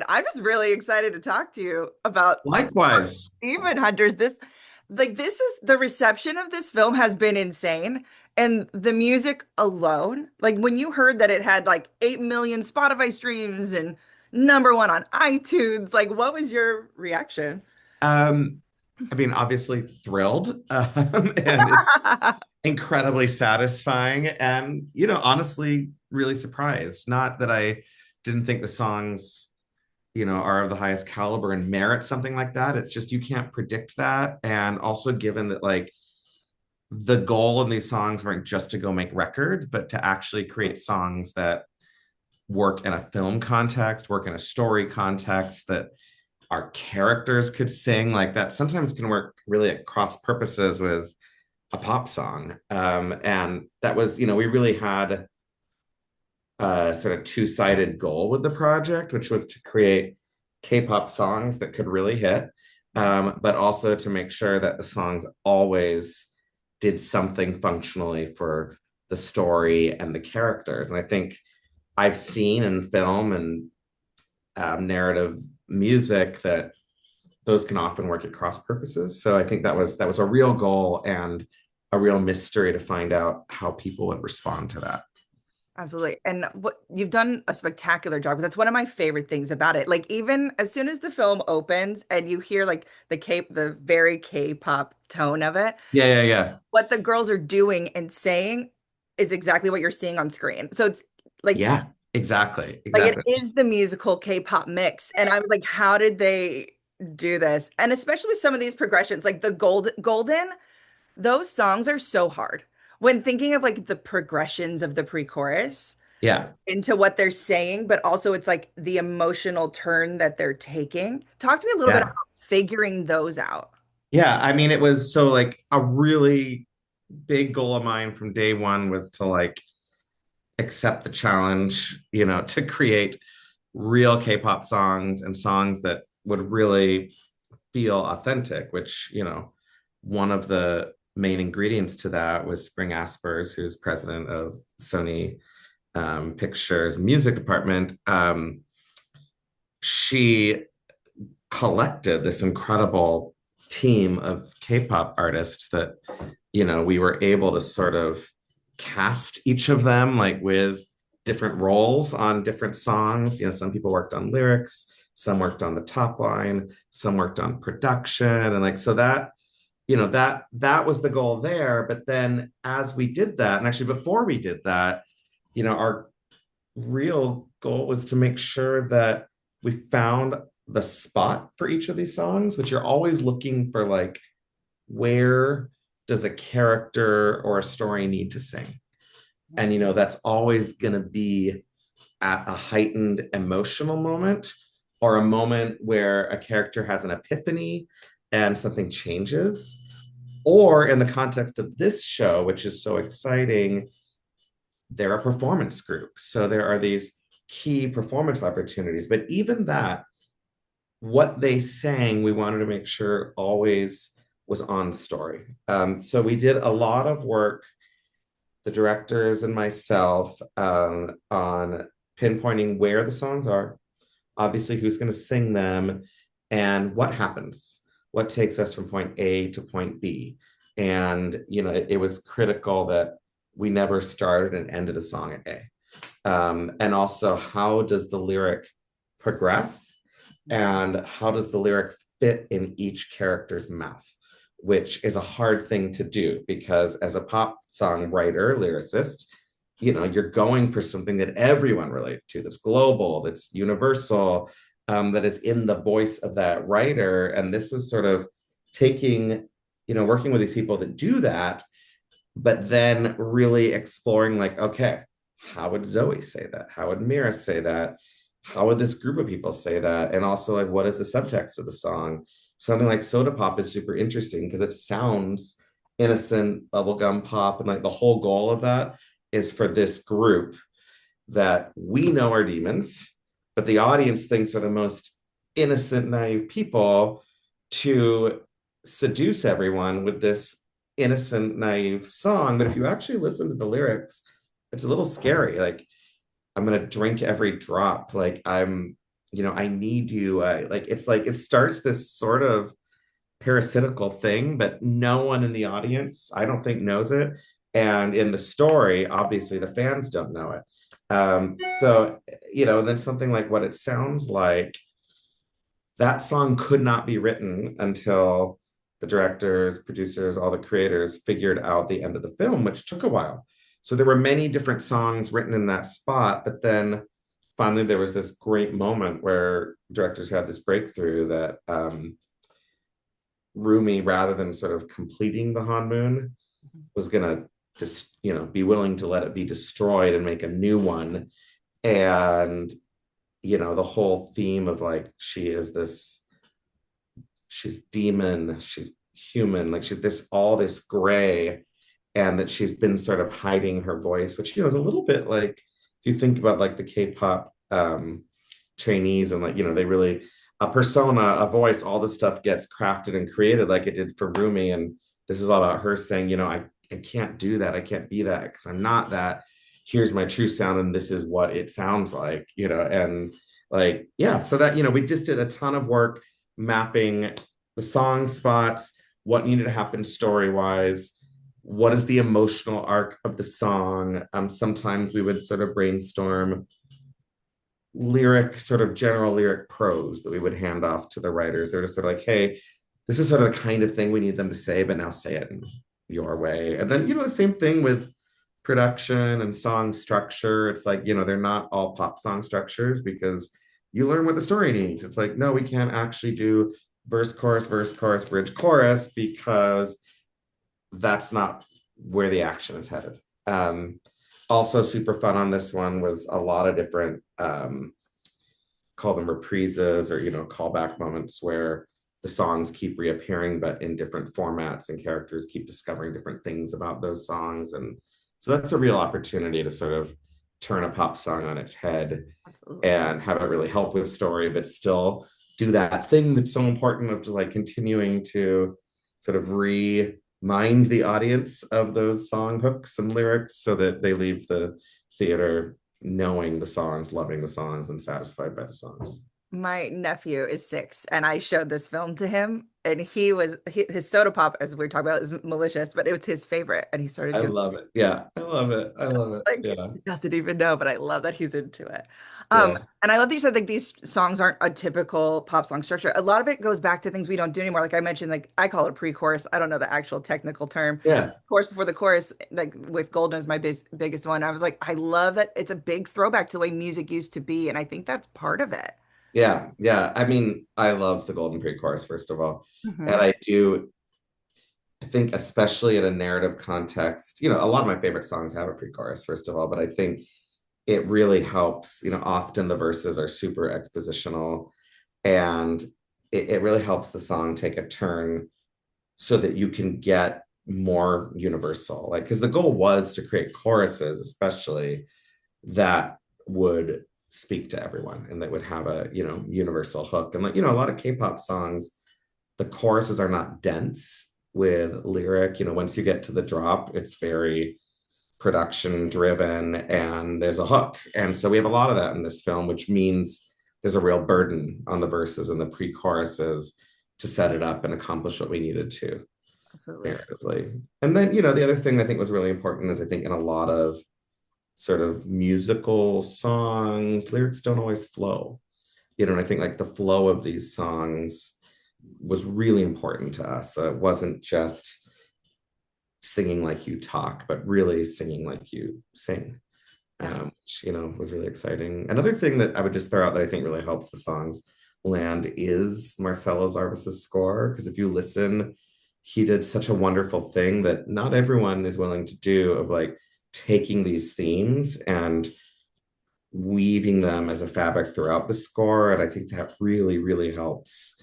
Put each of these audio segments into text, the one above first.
I'm just really excited to talk to you about Likewise. Demon Hunters. This is the reception of this film has been insane. And the music alone, like when you heard that it had like 8 million Spotify streams and #1 on iTunes, like what was your reaction? Um, I mean, obviously thrilled, and it's incredibly satisfying, and honestly, really surprised. Not that I didn't think the songs, are of the highest caliber and merit something like that. It's just you can't predict that, and also given that like the goal in these songs weren't just to go make records, but to actually create songs that work in a film context, work in a story context that our characters could sing like that sometimes can work really at cross purposes with a pop song. And that was, we really had a sort of two-sided goal with the project, which was to create K-pop songs that could really hit, but also to make sure that the songs always did something functionally for the story and the characters. And I think I've seen in film and narrative music that those can often work at cross purposes. So I think that was a real goal and a real mystery to find out how people would respond to that. Absolutely. And what you've done a spectacular job because that's one of my favorite things about it. Like even as soon as the film opens and you hear like the very K-pop tone of it, Yeah, yeah, yeah. what the girls are doing and saying is exactly what you're seeing on screen. So it's like Yeah, exactly. like it Exactly. is the musical K-pop mix. And I was like, how did they do this? And especially with some of these progressions, like the golden, those songs are so hard. When thinking of like the progressions of the pre-chorus Yeah. into what they're saying, but also it's like the emotional turn that they're taking. Talk to me a little bit about Yeah. figuring those out. Yeah. I mean, it was so like a really big goal of mine from day one was to like accept the challenge, to create real K-pop songs and songs that would really feel authentic, which, one of the main ingredients to that was Spring Aspers, who's president of Sony Pictures music department. She collected this incredible team of K-pop artists that, we were able to sort of cast each of them like with different roles on different songs. Some people worked on lyrics, some worked on the top line, some worked on production, and like so that that was the goal there. But then as we did that, and actually before we did that, our real goal was to make sure that we found the spot for each of these songs, which you're always looking for, like, where does a character or a story need to sing? And, that's always going to be at a heightened emotional moment or a moment where a character has an epiphany and something changes. Or in the context of this show, which is so exciting, they're a performance group. So there are these key performance opportunities. But even that, what they sang, we wanted to make sure always was on story. So we did a lot of work, the directors and myself, on pinpointing where the songs are, obviously who's going to sing them, and what happens, what takes us from point A to point B. And, it was critical that we never started and ended a song at A. And also, how does the lyric progress? And how does the lyric fit in each character's mouth? Which is a hard thing to do because as a pop song writer, lyricist, you're going for something that everyone relates to, that's global, that's universal, that is in the voice of that writer. And this was sort of taking, working with these people that do that, but then really exploring, like, okay, how would Zoe say that? How would Mira say that? How would this group of people say that? And also, like, what is the subtext of the song? Something like Soda Pop is super interesting because it sounds innocent, bubblegum pop. And like the whole goal of that is for this group that we know are demons, but the audience thinks are the most innocent, naive people, to seduce everyone with this innocent, naive song. But if you actually listen to the lyrics, it's a little scary. Like, I'm going to drink every drop. Like, I'm I need you. Like it's like it starts this sort of parasitical thing, but no one in the audience, I don't think, knows it. And in the story, obviously, the fans don't know it. So, and then something like What It Sounds Like, that song could not be written until the directors, producers, all the creators figured out the end of the film, which took a while. So there were many different songs written in that spot, but then finally there was this great moment where directors had this breakthrough that Rumi, rather than sort of completing the Hanmoon, was gonna just be willing to let it be destroyed and make a new one. And the whole theme of like she's demon, she's human, like she's this all this gray, and that she's been sort of hiding her voice, which is a little bit like if you think about like the K-pop trainees and like they really a persona, a voice, all this stuff gets crafted and created like it did for Rumi. And this is all about her saying, I can't do that. I can't be that because I'm not that. Here's my true sound, and this is what it sounds like, and like, yeah. So that, we just did a ton of work mapping the song spots, what needed to happen story wise, what is the emotional arc of the song. Sometimes we would sort of brainstorm lyric, sort of general lyric prose that we would hand off to the writers. They're just sort of like, hey, this is sort of the kind of thing we need them to say, but now say it in your way. And then, the same thing with production and song structure. It's like, they're not all pop song structures because you learn what the story needs. It's like, no, we can't actually do verse, chorus, bridge, chorus, because that's not where the action is headed. Also super fun on this one was a lot of different call them reprises or callback moments where the songs keep reappearing but in different formats, and characters keep discovering different things about those songs. And so that's a real opportunity to sort of turn a pop song on its head Absolutely. and have it really help with story, but still do that thing that's so important of just like continuing to sort of remind the audience of those song hooks and lyrics so that they leave the theater knowing the songs, loving the songs, and satisfied by the songs. My nephew is 6, and I showed this film to him, and his soda pop, as we are talking about, is malicious, but it was his favorite, and he started I doing love it. Yeah, I love it. I love it. like Yeah, he doesn't even know, but I love that he's into it. yeah, And I love that you said like these songs aren't a typical pop song structure. A lot of it goes back to things we don't do anymore. Like I mentioned, like I call it a pre-chorus. I don't know the actual technical term. yeah, Chorus before the chorus, like with Golden is my biggest one. I was like, I love that it's a big throwback to the way music used to be, and I think that's part of it. yeah, yeah. I mean, I love the Golden Pre-Chorus, first of all. And Hmm. I think, especially in a narrative context, a lot of my favorite songs have a pre-chorus, first of all, but I think it really helps. Often the verses are super expositional, and it really helps the song take a turn so that you can get more universal. Like, because the goal was to create choruses, especially that would speak to everyone and that would have a universal hook. And like a lot of K-pop songs, the choruses are not dense with lyric. Once you get to the drop, it's very production driven and there's a hook. And so we have a lot of that in this film, which means there's a real burden on the verses and the pre-choruses to set it up and accomplish what we needed to Absolutely. narratively. And then, the other thing I think was really important is I think in a lot of sort of musical songs, lyrics don't always flow. And I think like the flow of these songs was really important to us. So it wasn't just singing like you talk, but really singing like you sing, Yeah. which, was really exciting. Another thing that I would just throw out that I think really helps the songs land is Marcelo Zarvas' score. Because if you listen, he did such a wonderful thing that not everyone is willing to do of like taking these themes and weaving them as a fabric throughout the score. And I think that really, really helps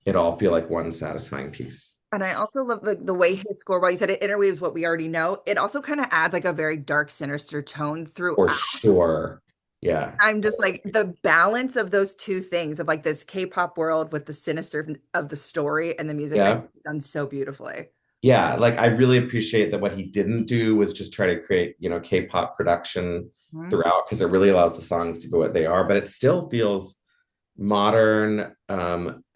it all feel like one satisfying piece. And I also love the way his score, while you said it interweaves what we already know, it also kind of adds like a very dark, sinister tone For throughout. sure. Yeah. I'm just like the balance of those two things of like this K-pop world with the sinister of the story and the music, I think Yeah. is done so beautifully. Yeah. Like I really appreciate that what he didn't do was just try to create, K-pop production Mhm. throughout because it really allows the songs to be what they are, but it still feels modern,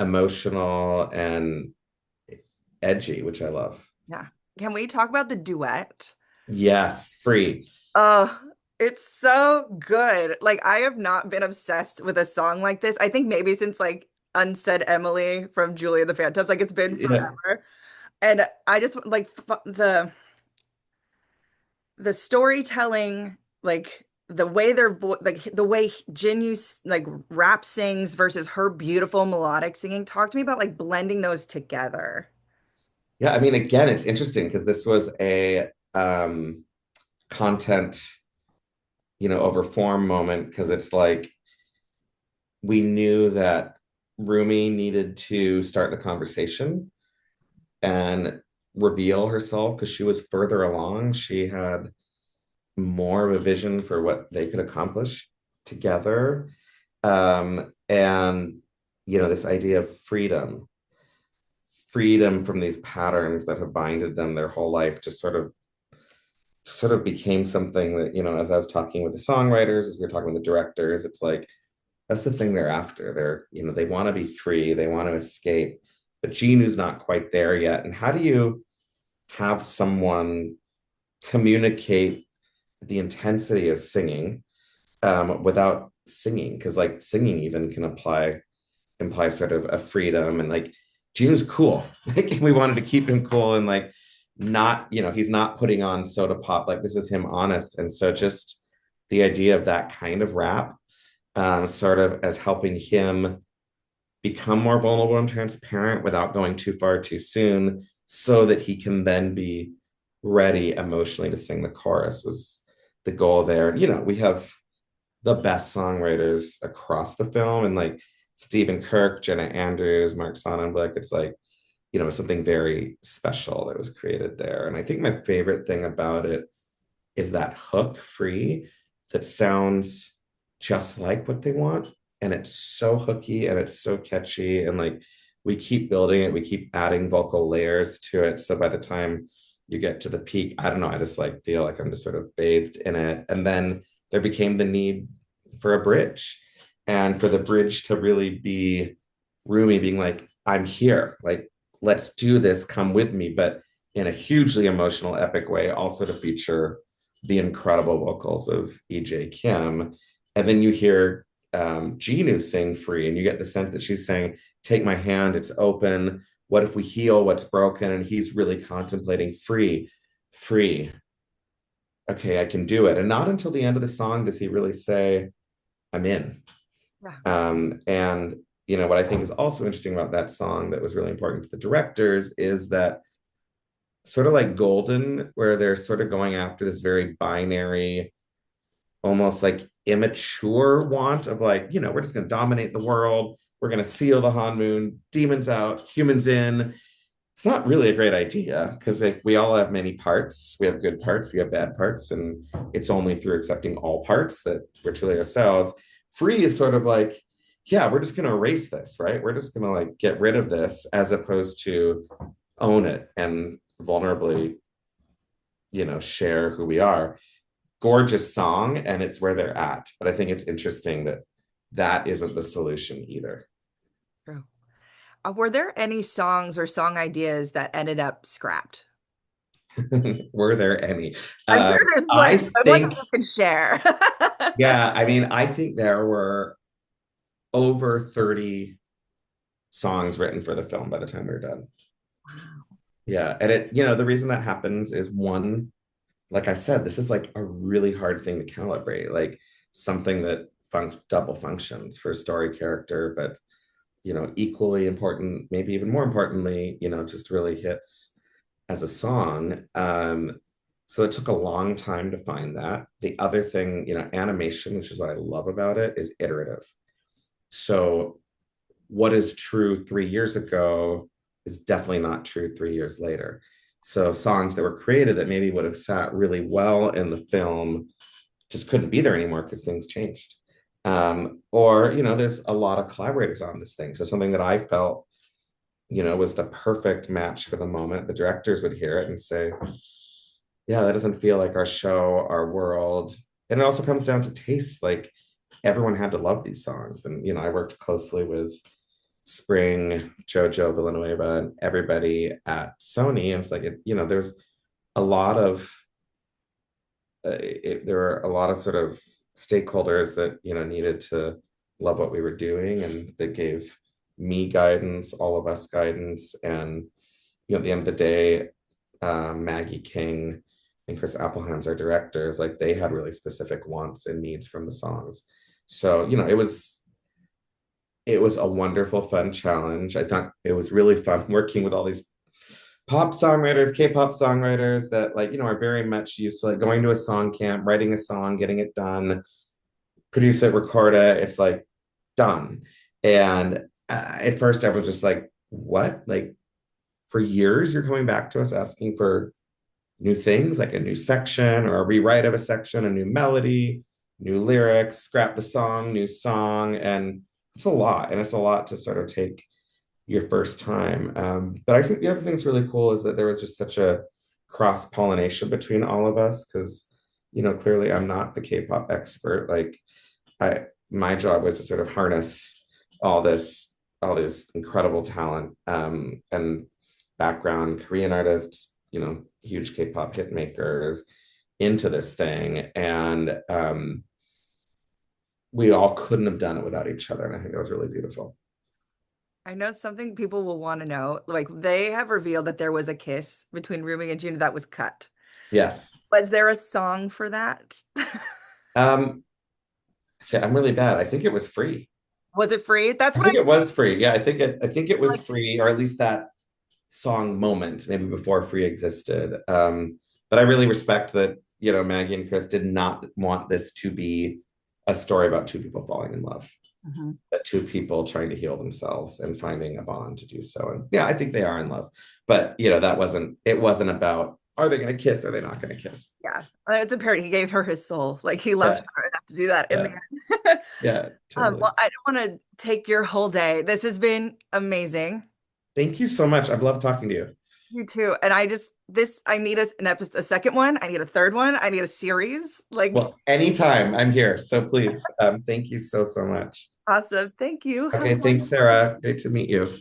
emotional, and edgy, which I love. Yeah. Can we talk about the duet? Yes, free. Oh, it's so good. Like I have not been obsessed with a song like this. I think maybe since like Unsaid Emily from Julia and the Phantoms, like it's been Yeah. forever. And I just like the storytelling, like the way their vo like the way Jinyu like rap sings versus her beautiful melodic singing. Talk to me about like blending those together. Yeah, I mean, again, it's interesting because this was a content, over form moment because it's like we knew that Rumi needed to start the conversation and reveal herself because she was further along. She had more of a vision for what they could accomplish together. And, this idea of freedom from these patterns that have binded them their whole life, just sort of became something that, as I was talking with the songwriters, as we were talking with the directors, it's like that's the thing they're after. They want to be free, they want to escape, but Ginu's not quite there yet. And how do you have someone communicate the intensity of singing without singing? Because like singing even can imply sort of a freedom and like Ginu's cool. Like we wanted to keep him cool and like not, he's not putting on soda pop. Like this is him honest. And so just the idea of that kind of rap sort of as helping him become more vulnerable and transparent without going too far too soon so that he can then be ready emotionally to sing the chorus was the goal there. We have the best songwriters across the film and like Stephen Kirk, Jenna Andrews, Mark Sonnenblick. It's like, something very special that was created there. And I think my favorite thing about it is that hook free that sounds just like what they want. And it's so hooky and it's so catchy. And like we keep building it, we keep adding vocal layers to it. So by the time you get to the peak, I don't know, I just like feel like I'm just sort of bathed in it. And then there became the need for a bridge and for the bridge to really be Rumi being like, I'm here, like, let's do this, come with me, but in a hugely emotional, epic way, also to feature the incredible vocals of EJ Kim. And then you hear Ginu sing free, and you get the sense that she's saying, take my hand, it's open. What if we heal what's broken? And he's really contemplating free, free. Okay, I can do it. And not until the end of the song does he really say, I'm in. Yeah. And what I think is also interesting about that song that was really important to the directors is that sort of like Golden, where they're sort of going after this very binary, almost like immature want of like, we're just going to dominate the world. We're going to seal the Han Moon, demons out, humans in. It's not really a great idea because like, we all have many parts. We have good parts, we have bad parts, and it's only through accepting all parts that we're truly ourselves. Free is sort of like, yeah, we're just going to erase this, right? We're just going to like get rid of this as opposed to own it and vulnerably, share who we are. Gorgeous song, and it's where they're at. But I think it's interesting that that isn't the solution either. True. Were there any songs or song ideas that ended up scrapped? Were there any? I'm sure there's plenty, I but ones that think, you can share. yeah, I mean, I think there were over 30 songs written for the film by the time we were done. Wow. Yeah. And the reason that happens is one, like I said, this is like a really hard thing to calibrate, like something that double functions for a story character, but equally important, maybe even more importantly, just really hits as a song. So it took a long time to find that. The other thing, animation, which is what I love about it, is iterative. So what is true 3 years ago is definitely not true 3 years later. So songs that were created that maybe would have sat really well in the film just couldn't be there anymore because things changed. Or, there's a lot of collaborators on this thing. So something that I felt, was the perfect match for the moment. The directors would hear it and say, yeah, that doesn't feel like our show, our world. And it also comes down to taste. Like everyone had to love these songs. And, I worked closely with Spring, Jojo Villanueva, and everybody at Sony. And it's like, there's a lot of, there are a lot of sort of stakeholders that, needed to love what we were doing, and that gave me guidance, all of us guidance. And, at the end of the day, Maggie King and Chris Appleham's our directors, like they had really specific wants and needs from the songs. So, it was a wonderful, fun challenge. I thought it was really fun working with all these pop songwriters, K-pop songwriters that like, are very much used to like going to a song camp, writing a song, getting it done, produce it, record it. It's like done. And at first I was just like, what? Like for years you're coming back to us asking for new things, like a new section or a rewrite of a section, a new melody, new lyrics, scrap the song, new song. And it's a lot. And it's a lot to sort of take your first time. But I think the other thing that's really cool is that there was just such a cross pollination between all of us because, clearly I'm not the K-pop expert. Like my job was to sort of harness all this incredible talent and background Korean artists, huge K-pop hit makers into this thing. And we all couldn't have done it without each other. And I think that was really beautiful. I know something people will want to know. Like they have revealed that there was a kiss between Rumi and Juna that was cut. Yes. Was there a song for that? Um, yeah, I'm really bad. I think it was free. Was it free? That's I what think it was free. Yeah, I think it was like. free, or at least that song moment, maybe before free existed. But I really respect that, Maggie and Chris did not want this to be a story about two people falling in love, Mhm. but two people trying to heal themselves and finding a bond to do so. And yeah, I think they are in love. But it wasn't about are they gonna kiss, are they not gonna kiss? Yeah, it's apparent he gave her his soul. Like he loved Yeah, her enough to do that in the yeah, end. yeah, totally. Well, I don't want to take your whole day. This has been amazing. Thank you so much. I've loved talking to you. You too. And I need an episode, a second one. I need a third one. I need a series. Like, Well, anytime I'm here. So please, thank you so, so much. awesome. Thank you. Have a Okay, thanks, wonderful Sarah. Great to meet you.